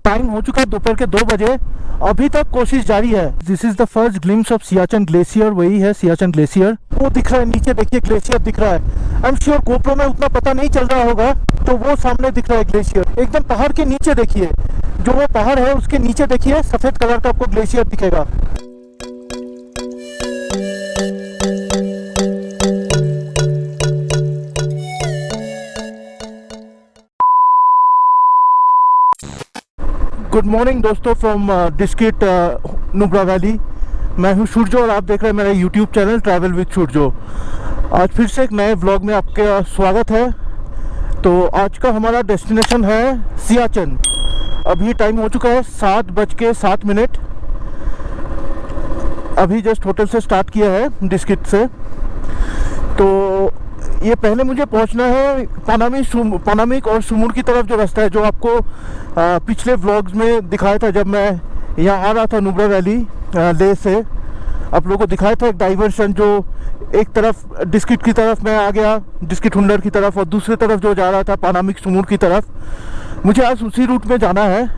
Time हो चुका है दोपहर के 2 बजे। अभी तक कोशिश जारी है। This is the first glimpse of Siachen glacier. वही है सियाचिन ग्लेशियर। वो दिख रहा है नीचे, देखिए ग्लेशियर दिख रहा है। आई एम श्योर गोप्रो में उतना पता नहीं चल रहा होगा, तो वो सामने दिख रहा है ग्लेशियर एकदम पहाड़ के नीचे। देखिए जो वो पहाड़ है उसके नीचे देखिए सफेद कलर का आपको ग्लेशियर दिखेगा। गुड मॉर्निंग दोस्तों फ्रॉम डिस्किट नुब्रा वैली। मैं हूं सूरजो और आप देख रहे हैं मेरा यूट्यूब चैनल ट्रैवल विद सूरजो। आज फिर से एक नए व्लॉग में आपका स्वागत है। तो आज का हमारा डेस्टिनेशन है सियाचिन। अभी टाइम हो चुका है 7:07। अभी जस्ट होटल से स्टार्ट किया है डिस्किट से। तो ये पहले मुझे पहुंचना है पानामिक और सुमुर की तरफ। जो रास्ता है जो आपको पिछले व्लॉग्स में दिखाया था, जब मैं यहाँ आ रहा था नुब्रा वैली लेह से, आप लोगों को दिखाया था एक डाइवर्शन। जो एक तरफ डिस्किट की तरफ मैं आ गया, डिस्किट हुंडर की तरफ, और दूसरी तरफ जो जा रहा था पानामिक सुमुर की तरफ। मुझे आज उसी रूट में जाना है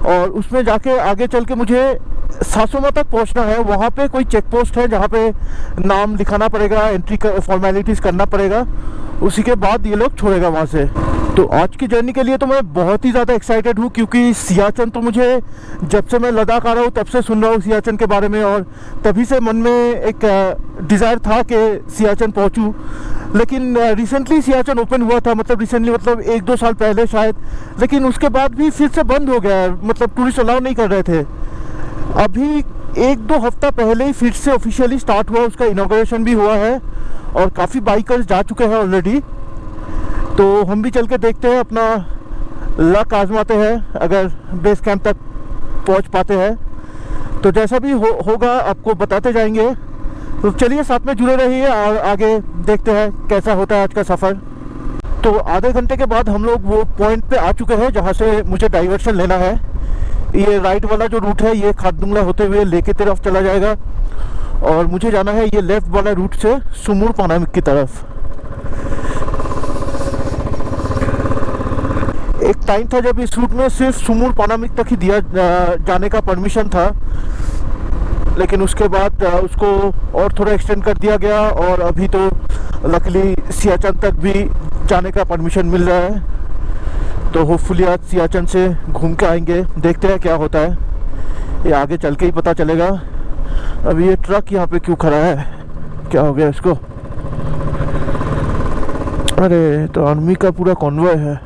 और उसमें जाके आगे चल के मुझे सासोमा तक पहुंचना है। वहाँ पे कोई चेक पोस्ट है जहाँ पे नाम लिखाना पड़ेगा, एंट्री फॉर्मेलिटीज़ करना पड़ेगा, उसी के बाद ये लोग छोड़ेगा वहाँ से। तो आज की जर्नी के लिए तो मैं बहुत ही ज़्यादा एक्साइटेड हूँ, क्योंकि सियाचिन तो मुझे जब से मैं लद्दाख आ रहा हूँ तब से सुन रहा हूँ सियाचिन के बारे में, और तभी से मन में एक डिज़ायर था कि सियाचिन पहुँचूँ। लेकिन रिसेंटली सियाचिन ओपन हुआ था, मतलब रिसेंटली मतलब 1-2 साल पहले शायद, लेकिन उसके बाद भी फिर से बंद हो गया, मतलब टूरिस्ट अलाउ नहीं कर रहे थे। अभी 1-2 हफ्ता पहले ही फिर से ऑफिशियली स्टार्ट हुआ, उसका इनॉग्रेशन भी हुआ है और काफ़ी बाइकर्स जा चुके हैं ऑलरेडी। तो हम भी चल के देखते हैं, अपना लक आजमाते हैं, अगर बेस कैंप तक पहुंच पाते हैं तो जैसा भी होगा आपको बताते जाएंगे। तो चलिए साथ में जुड़े रहिए और आगे देखते हैं कैसा होता है आज का सफ़र। तो आधे घंटे के बाद हम लोग वो पॉइंट पे आ चुके हैं जहाँ से मुझे डाइवर्शन लेना है। ये राइट वाला जो रूट है ये खारदुंगला होते हुए लेह की तरफ चला जाएगा, और मुझे जाना है ये लेफ्ट वाला रूट से सुमुर पानामिक की तरफ। एक टाइम था जब इस रूट में सिर्फ सुमुर पानामिक तक ही दिया जाने का परमिशन था, लेकिन उसके बाद उसको और थोड़ा एक्सटेंड कर दिया गया, और अभी तो लकीली सियाचिन तक भी जाने का परमिशन मिल रहा है। तो होपफुली आज सियाचिन से घूम के आएंगे, देखते हैं क्या होता है, ये आगे चल के ही पता चलेगा। अभी ये ट्रक यहाँ पे क्यों खड़ा है, क्या हो गया इसको? अरे तो आर्मी का पूरा कॉन्वॉय है।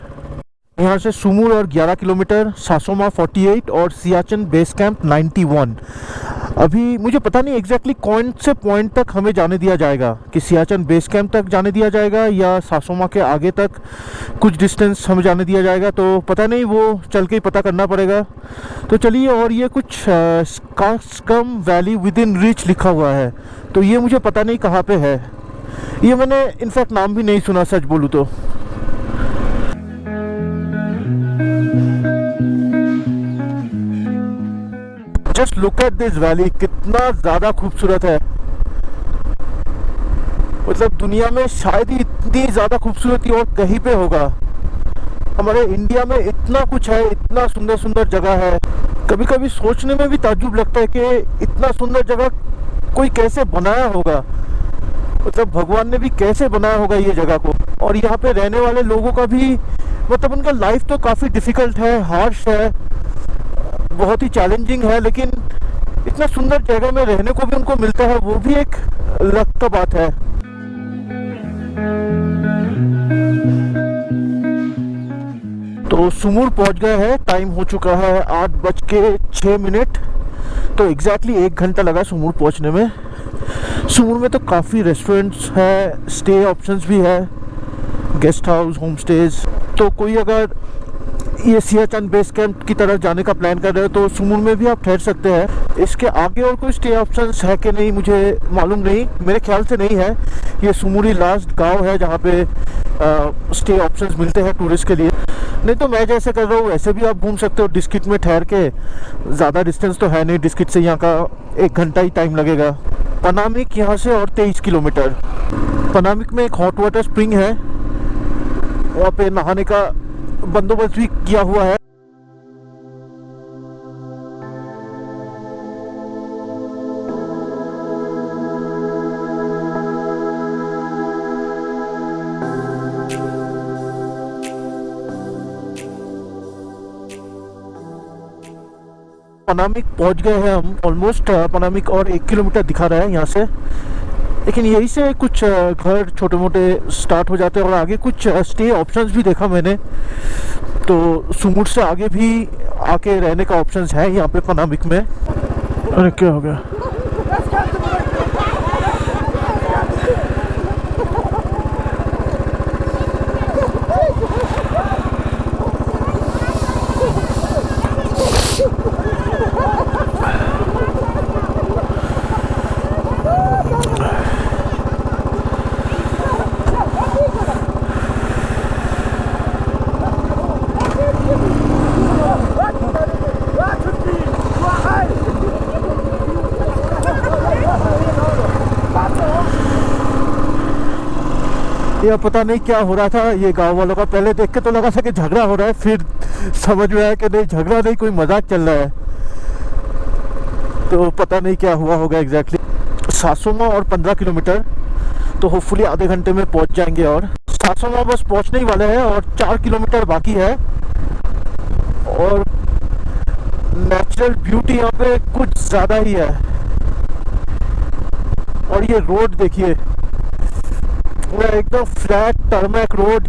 यहाँ से सुमुर और 11 किलोमीटर, सासोमा 48 और सियाचिन बेस कैंप 91। अभी मुझे पता नहीं एग्जैक्टली कौन से पॉइंट तक हमें जाने दिया जाएगा, कि सियाचिन बेस कैंप तक जाने दिया जाएगा या सासोमा के आगे तक कुछ डिस्टेंस हमें जाने दिया जाएगा, तो पता नहीं, वो चल के ही पता करना पड़ेगा। तो चलिए, और ये कुछ कास्कम वैली विद इन रीच लिखा हुआ है, तो ये मुझे पता नहीं कहाँ पे है। ये मैंने इनफैक्ट नाम भी नहीं सुना, सच बोलूँ तो। Just look at this valley, कितना ज़्यादा खूबसूरत है। मतलब दुनिया में शायद ही इतनी ज़्यादा खूबसूरती और कहीं पे होगा। हमारे इंडिया में इतना कुछ है, इतना सुंदर सुंदर जगह है। कभी कभी सोचने में भी ताज्जुब लगता है कि इतना सुंदर जगह कोई कैसे बनाया होगा, मतलब भगवान ने भी कैसे बनाया होगा ये जगह को। और यहाँ पे रहने वाले लोगों का भी, मतलब उनका लाइफ तो काफ़ी डिफ़िकल्ट है, हार्श है, बहुत ही चैलेंजिंग है, लेकिन इतना सुंदर जगह में रहने को भी उनको मिलता है, वो भी एक लक का बात है। तो सुमुर पहुंच गए हैं, टाइम हो चुका है 8:06। तो एग्जैक्टली 1 घंटा लगा सुमुर पहुंचने में। सुमुर में तो काफ़ी रेस्टोरेंट्स है, स्टे ऑप्शंस भी है, गेस्ट हाउस, होम स्टेज। तो कोई अगर ये सियाचिन बेस कैंप की तरफ जाने का प्लान कर रहे हो तो सुमुर में भी आप ठहर सकते हैं। इसके आगे और कोई स्टे ऑप्शंस है कि नहीं मुझे मालूम नहीं, मेरे ख्याल से नहीं है। ये सुमुर ही लास्ट गांव है जहाँ पे स्टे ऑप्शंस मिलते हैं टूरिस्ट के लिए। नहीं तो मैं जैसे कर रहा हूँ वैसे भी आप घूम सकते हो डिस्किट में ठहर के। ज़्यादा डिस्टेंस तो है नहीं, डिस्किट से यहाँ का 1 घंटा ही टाइम लगेगा। पानामिक यहाँ से और 23 किलोमीटर। पानामिक में एक हॉट वाटर स्प्रिंग है, वहाँ पे नहाने का बंदोबस्त भी किया हुआ है। पनामिक पहुंच गए हैं हम ऑलमोस्ट। पनामिक और 1 किलोमीटर दिखा रहा है यहाँ से, लेकिन यहीं से कुछ घर छोटे मोटे स्टार्ट हो जाते हैं और आगे कुछ स्टे ऑप्शंस भी देखा मैंने। तो सुमुर से आगे भी आके रहने का ऑप्शंस है यहाँ पे पनामिक में। अरे क्या हो गया? ये पता नहीं क्या हो रहा था ये गांव वालों का। पहले देख के तो लगा था कि झगड़ा हो रहा है, फिर समझ में आया कि नहीं, झगड़ा नहीं, कोई मजाक चल रहा है। तो पता नहीं क्या हुआ होगा एग्जैक्टली। सासोमा और 15 किलोमीटर, तो होपफुली आधे घंटे में पहुंच जाएंगे। और सासोमा बस पहुंचने ही वाले हैं और 4 किलोमीटर बाकी है। और नेचुरल ब्यूटी यहाँ पे कुछ ज़्यादा ही है। और ये रोड देखिए, एकदम फ्लैट टर्मैक रोड।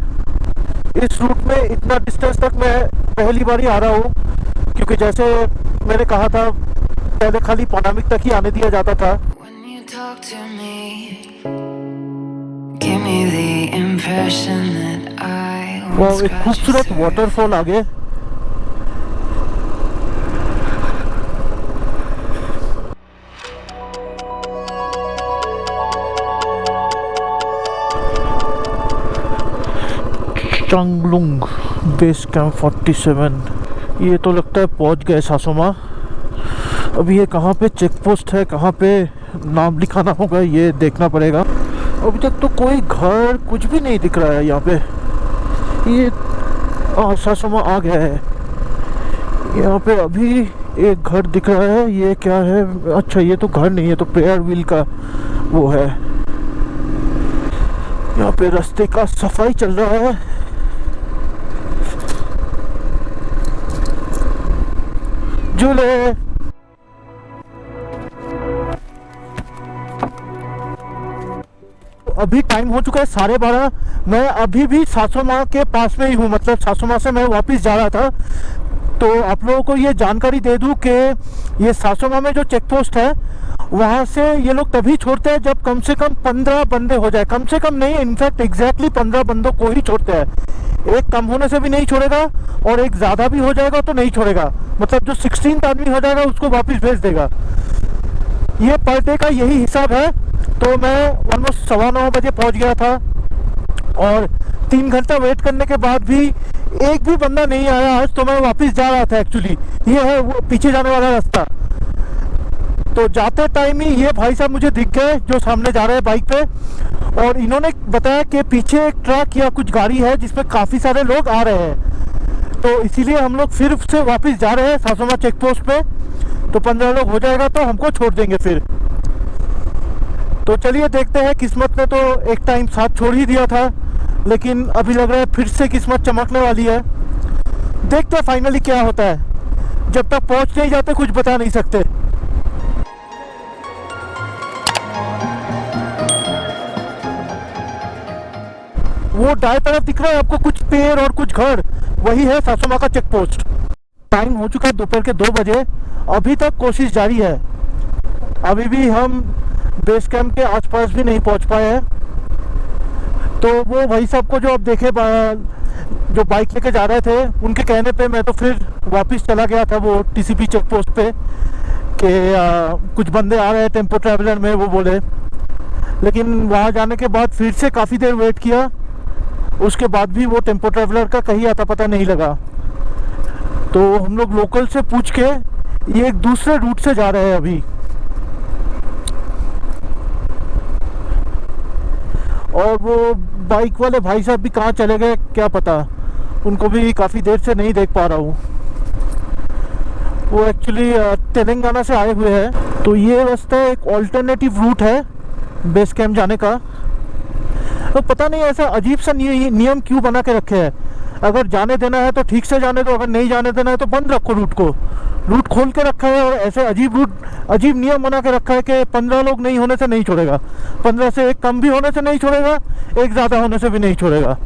इस रूट में इतना डिस्टेंस तक मैं पहली बार ही आ रहा हूँ, क्योंकि जैसे मैंने कहा था पहले खाली पनामिक तक ही आने दिया जाता था। वो एक खूबसूरत वाटरफॉल आगे। चांगलुंग बेस कैंप 47। ये तो लगता है पहुंच गए सासोमा। अभी ये कहाँ पे चेक पोस्ट है, कहाँ पे नाम लिखाना होगा, ये देखना पड़ेगा। अभी तक तो कोई घर कुछ भी नहीं दिख रहा है यहाँ पे। ये सासोमा आ गया है। यहाँ पे अभी एक घर दिख रहा है। ये क्या है? अच्छा, ये तो घर नहीं है, तो प्रेयर व्हील का वो है। यहाँ पे रास्ते का सफाई चल रहा है। झूले अभी टाइम हो चुका है 12:30। मैं अभी भी सासोमा के पास में ही हूँ, मतलब सासोमा से मैं वापस जा रहा था। तो आप लोगों को ये जानकारी दे दूँ कि ये सासोमा में जो चेक पोस्ट है वहाँ से ये लोग तभी छोड़ते हैं जब कम से कम 15 बंदे हो जाए। कम से कम नहीं, इनफैक्ट एग्जैक्टली 15 बंदों को ही छोड़ते हैं। एक कम होने से भी नहीं छोड़ेगा और एक ज़्यादा भी हो जाएगा तो नहीं छोड़ेगा। मतलब जो 16th आदमी हो जाएगा उसको वापस भेज देगा। ये पर डे का यही हिसाब है। तो मैं ऑलमोस्ट 9:15 बजे पहुंच गया था और 3 घंटा वेट करने के बाद भी एक भी बंदा नहीं आया आज। तो मैं वापस जा रहा था एक्चुअली। ये है वो पीछे जाने वाला रास्ता। तो जाते टाइम ही ये भाई साहब मुझे दिख गए जो सामने जा रहे हैं बाइक पे, और इन्होंने बताया कि पीछे एक ट्रक या कुछ गाड़ी है जिसमें काफ़ी सारे लोग आ रहे हैं। तो इसीलिए हम लोग फिर से वापस जा रहे हैं सासोमा चेक पोस्ट पे। तो 15 लोग हो जाएगा तो हमको छोड़ देंगे फिर। तो चलिए देखते हैं। किस्मत ने तो एक टाइम साथ छोड़ ही दिया था, लेकिन अभी लग रहा है फिर से किस्मत चमकने वाली है। देखते हैं फाइनली क्या होता है। जब तक पहुंच नहीं जाते कुछ बता नहीं सकते। वो दाएं तरफ दिख रहा है आपको कुछ पेड़ और कुछ घर, वही है सासोमा का चेक पोस्ट। टाइम हो चुका है दोपहर के 2 बजे। अभी तक कोशिश जारी है। अभी भी हम बेस कैंप के आसपास भी नहीं पहुंच पाए हैं। तो वो भाई साहब को जो आप देखे जो बाइक लेके जा रहे थे, उनके कहने पे मैं तो फिर वापस चला गया था वो टीसीपी चेक पोस्ट पे कि कुछ बंदे आ रहे हैं टेम्पो ट्रैवलर में, वो बोले। लेकिन वहाँ जाने के बाद फिर से काफ़ी देर वेट किया। उसके बाद भी वो टेम्पो ट्रैवलर का कहीं आता पता नहीं लगा। तो हम लोग लोकल से पूछ के ये एक दूसरे रूट से जा रहे हैं अभी। और वो बाइक वाले भाई साहब भी कहाँ चले गए क्या पता, उनको भी काफ़ी देर से नहीं देख पा रहा हूँ। वो एक्चुअली तेलंगाना से आए हुए हैं। तो ये रास्ता एक ऑल्टरनेटिव रूट है बेस कैंप जाने का। तो पता नहीं ऐसा अजीब सा नियम क्यों बना के रखे हैं। अगर जाने देना है तो ठीक से जाने दो, अगर नहीं जाने देना है तो बंद रखो रूट को। रूट खोल के रखा है और ऐसे अजीब नियम बना के रखा है कि 15 लोग नहीं होने से नहीं छोड़ेगा, 15 से एक कम भी होने से नहीं छोड़ेगा, एक ज़्यादा होने से भी नहीं छोड़ेगा।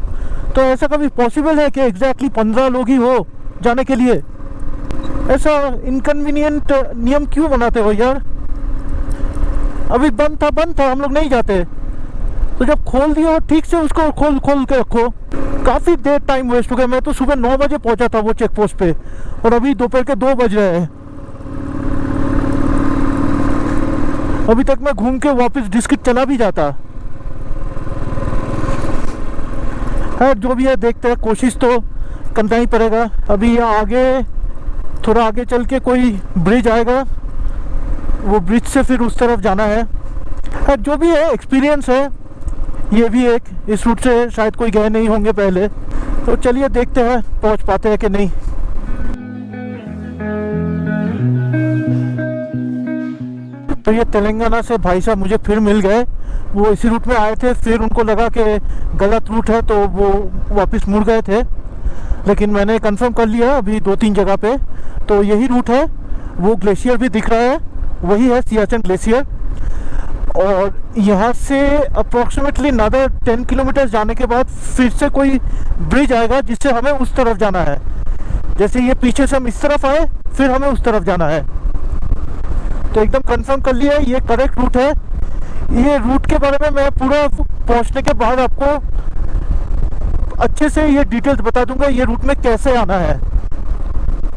तो ऐसा कभी पॉसिबल है कि एग्जैक्टली 15 लोग ही हो जाने के लिए? ऐसा इनकन्वीनियंट नियम क्यों बनाते हो यार? अभी बंद था, हम लोग नहीं जाते। तो जब खोल दिया हो ठीक से उसको खोल के रखो। काफ़ी देर टाइम वेस्ट हो गया। मैं तो सुबह 9 बजे पहुंचा था वो चेक पोस्ट पे, और अभी दोपहर के 2 बज रहे हैं। अभी तक मैं घूम के वापस डिस्ट्रिक्ट चला भी जाता है। जो भी है देखते हैं, कोशिश तो करना ही पड़ेगा। अभी यहाँ आगे, थोड़ा आगे चल के कोई ब्रिज आएगा, वो ब्रिज से फिर उस तरफ जाना है। जो भी है एक्सपीरियंस है ये भी एक। इस रूट से शायद कोई गए नहीं होंगे पहले, तो चलिए देखते हैं पहुंच पाते हैं कि नहीं। तो ये तेलंगाना से भाई साहब मुझे फिर मिल गए। वो इसी रूट में आए थे, फिर उनको लगा कि गलत रूट है तो वो वापस मुड़ गए थे, लेकिन मैंने कंफर्म कर लिया अभी 2-3 जगह पे, तो यही रूट है। वो ग्लेशियर भी दिख रहा है, वही है सियाचिन ग्लेशियर। और यहाँ से अप्रोक्सीमेटली नदर 10 किलोमीटर जाने के बाद फिर से कोई ब्रिज आएगा जिससे हमें उस तरफ जाना है। जैसे ये पीछे से हम इस तरफ आए, फिर हमें उस तरफ जाना है। तो एकदम कंफर्म कर लिया ये करेक्ट रूट है। ये रूट के बारे में मैं पूरा पहुँचने के बाद आपको अच्छे से ये डिटेल्स बता दूंगा, ये रूट में कैसे आना है।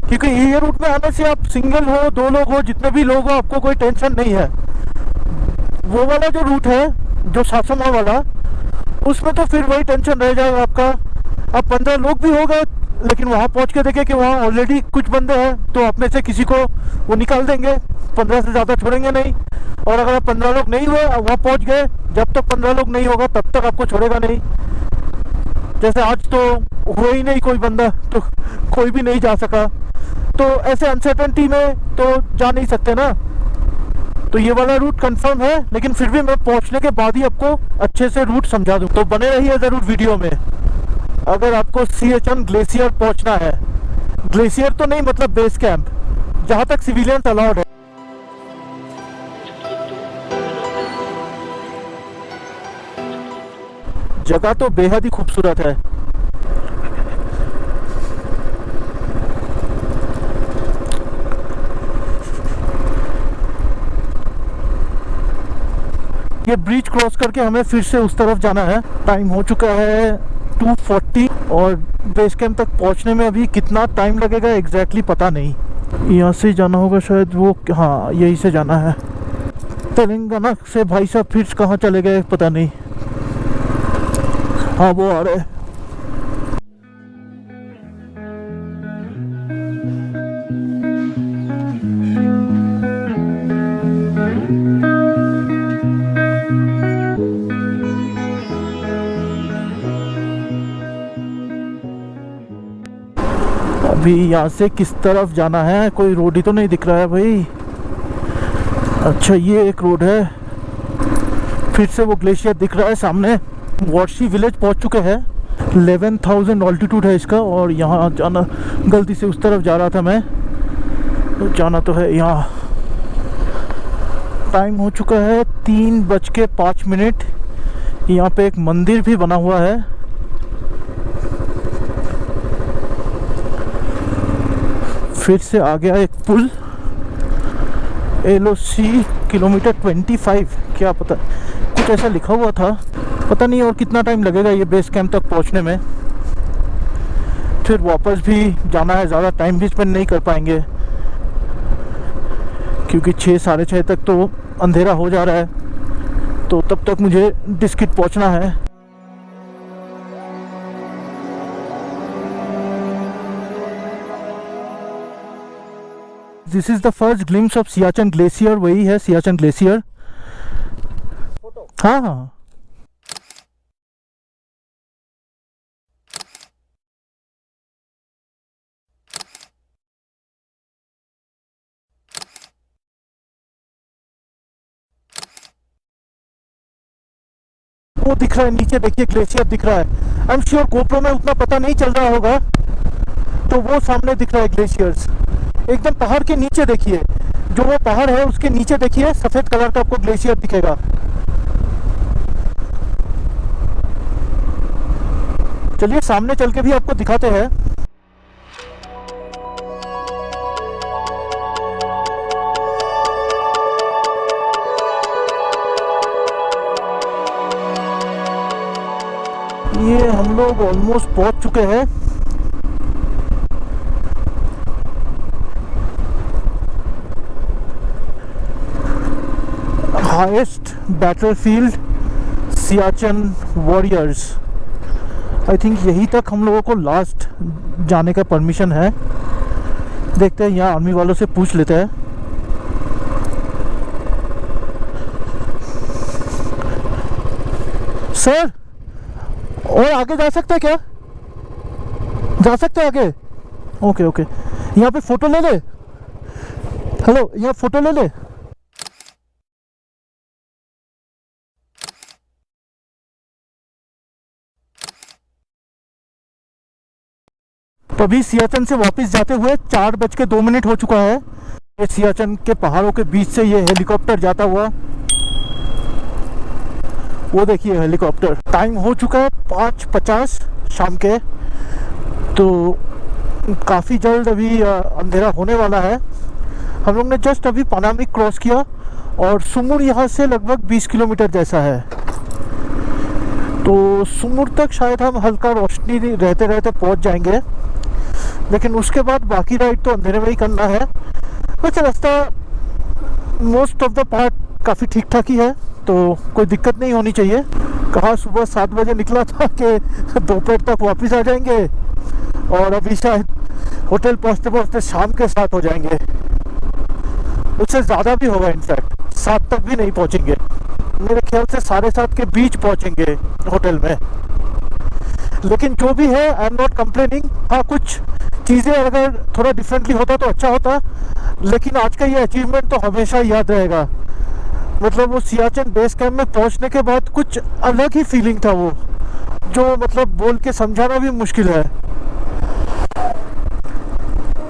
क्योंकि ये रूट में आने से आप सिंगल हो, 2 लोग हो, जितने भी लोग हो, आपको कोई टेंशन नहीं है। वो वाला जो रूट है, जो सासोमा वाला, उसमें तो फिर वही टेंशन रह जाएगा आपका। अब 15 लोग भी हो गए, लेकिन वहाँ पहुँच के देखें कि वहाँ ऑलरेडी कुछ बंदे हैं, तो आप में से किसी को वो निकाल देंगे, 15 से ज़्यादा छोड़ेंगे नहीं। और अगर आप 15 लोग नहीं हुए, वहाँ पहुँच गए, जब तक 15 लोग नहीं होगा तब तक आपको छोड़ेगा नहीं। जैसे आज तो हुआ ही नहीं कोई बंदा, तो कोई भी नहीं जा सका। तो ऐसे अनसर्टेनिटी में तो जा नहीं सकते ना। तो ये वाला रूट कंफर्म है, लेकिन फिर भी मैं पहुंचने के बाद ही आपको अच्छे से रूट समझा दूं। तो बने रहिए ज़रूर वीडियो में। अगर आपको सियाचिन ग्लेशियर पहुंचना है, ग्लेशियर तो नहीं मतलब बेस कैंप, जहां तक सिविलियंस अलाउड है। जगह तो बेहद ही खूबसूरत है। ये ब्रिज क्रॉस करके हमें फिर से उस तरफ जाना है। टाइम हो चुका है 2:40 और बेस कैंप तक पहुंचने में अभी कितना टाइम लगेगा एग्जैक्टली पता नहीं। यहाँ से जाना होगा शायद, वो हाँ यही से जाना है। तेलंगाना से भाई साहब फिर कहाँ चले गए पता नहीं। हाँ वो आ रहे। अभी यहाँ से किस तरफ जाना है, कोई रोड ही तो नहीं दिख रहा है भाई। अच्छा ये एक रोड है, फिर से वो ग्लेशियर दिख रहा है सामने। वार्शी विलेज पहुँच चुके हैं। 11,000 ऑल्टीट्यूड है इसका, और यहाँ जाना, गलती से उस तरफ जा रहा था मैं, तो जाना तो है यहाँ। टाइम हो चुका है 3:05। यहाँ पे एक मंदिर भी बना हुआ है। फिर से आ गया एक पुल, LOC किलोमीटर 25, क्या पता कुछ ऐसा लिखा हुआ था, पता नहीं। और कितना टाइम लगेगा ये बेस कैंप तक पहुंचने में। फिर वापस भी जाना है, ज़्यादा टाइम भी स्पेंड नहीं कर पाएंगे क्योंकि 6, 6:30 तक तो अंधेरा हो जा रहा है, तो तब तक मुझे डिस्ट्रिक्ट पहुंचना है। This is the first glimpse of Siachen glacier. वही है सियाचिन ग्लेशियर। हाँ हाँ वो दिख रहा है नीचे, देखिए ग्लेशियर दिख रहा है। आई एम श्योर गोप्रो में उतना पता नहीं चल रहा होगा, तो वो सामने दिख रहा है ग्लेशियर्स एकदम पहाड़ के नीचे। देखिए जो वो पहाड़ है उसके नीचे देखिए सफेद कलर का आपको ग्लेशियर दिखेगा। चलिए सामने चल के भी आपको दिखाते हैं। ये हम लोग ऑलमोस्ट पहुंच चुके हैं। Highest battlefield Siachen warriors. I think यहीं तक हम लोगों को लास्ट जाने का परमिशन है। देखते हैं, यहाँ आर्मी वालों से पूछ लेते हैं। सर, और आगे जा सकते हैं क्या? जा सकते हैं आगे? ओके ओके, यहाँ पे फोटो ले ले। हेलो, यहाँ फोटो ले ले। तो अभी सियाचिन से वापस जाते हुए 4:02 हो चुका है। ये सियाचिन के पहाड़ों के बीच से ये हेलीकॉप्टर जाता हुआ, वो देखिए हेलीकॉप्टर। टाइम हो चुका है 5:50 शाम के, तो काफ़ी जल्द अभी अंधेरा होने वाला है। हम लोग ने जस्ट अभी पानामिक क्रॉस किया और सुमुर यहाँ से लगभग 20 किलोमीटर जैसा है। तो सुमुर तक शायद हम हल्का रोशनी रहते रहते पहुँच जाएंगे, लेकिन उसके बाद बाकी राइड तो अंधेरे में ही करना है। वैसे रास्ता मोस्ट ऑफ द पार्ट काफ़ी ठीक ठाक ही है, तो कोई दिक्कत नहीं होनी चाहिए। कहाँ सुबह 7 बजे निकला था कि दोपहर तक वापस आ जाएंगे, और अभी शायद होटल पहुँचते पहुँचते शाम के 7 हो जाएंगे। उससे ज़्यादा भी होगा, इनफैक्ट 7 तक भी नहीं पहुँचेंगे। मेरे ख्याल से 7:30 के बीच पहुँचेंगे होटल में। लेकिन जो भी है, आई एम नॉट कंप्लेनिंग। हाँ, कुछ चीज़ें अगर थोड़ा डिफरेंटली होता तो अच्छा होता, लेकिन आज का ये अचीवमेंट तो हमेशा याद रहेगा। मतलब वो सियाचिन बेस कैंप में पहुंचने के बाद कुछ अलग ही फीलिंग था वो, जो मतलब बोल के समझाना भी मुश्किल है।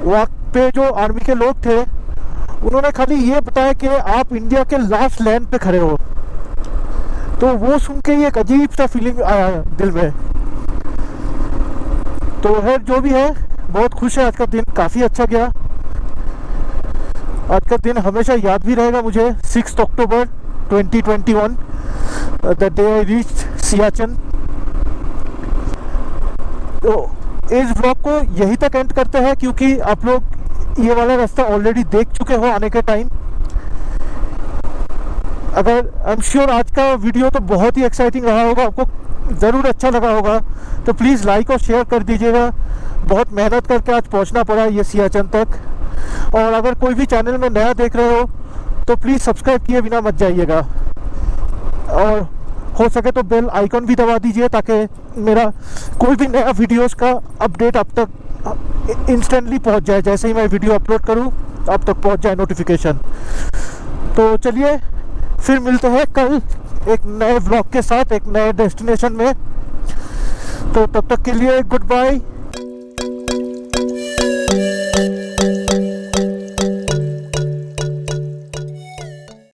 वहाँ पे जो आर्मी के लोग थे, उन्होंने खाली ये बताया कि आप इंडिया के लास्ट लैंड पे खड़े हो, तो वो सुन के एक अजीब सा फीलिंग आया दिल में। तो है जो भी है, बहुत खुश है। आज का दिन काफ़ी अच्छा गया। आज का दिन हमेशा याद भी रहेगा मुझे। 6 अक्टूबर 2021, the day I reached Siachen. तो इस ब्लॉग को यहीं तक एंड करते हैं, क्योंकि आप लोग ये वाला रास्ता ऑलरेडी देख चुके हो आने के टाइम। अगर आई एम श्योर आज का वीडियो तो बहुत ही एक्साइटिंग रहा होगा, आपको ज़रूर अच्छा लगा होगा, तो प्लीज़ लाइक और शेयर कर दीजिएगा। बहुत मेहनत करके आज पहुंचना पड़ा ये सियाचिन तक। और अगर कोई भी चैनल में नया देख रहे हो तो प्लीज़ सब्सक्राइब किए बिना मत जाइएगा, और हो सके तो बेल आइकन भी दबा दीजिए, ताकि मेरा कोई भी नया वीडियोस का अपडेट आप तक इंस्टेंटली पहुंच जाए। जैसे ही मैं वीडियो अपलोड करूं आप तक पहुंच जाए नोटिफिकेशन। तो चलिए फिर मिलते हैं कल एक नए व्लॉग के साथ, एक नए डेस्टिनेशन में। तो तब तक के लिए गुड बाय।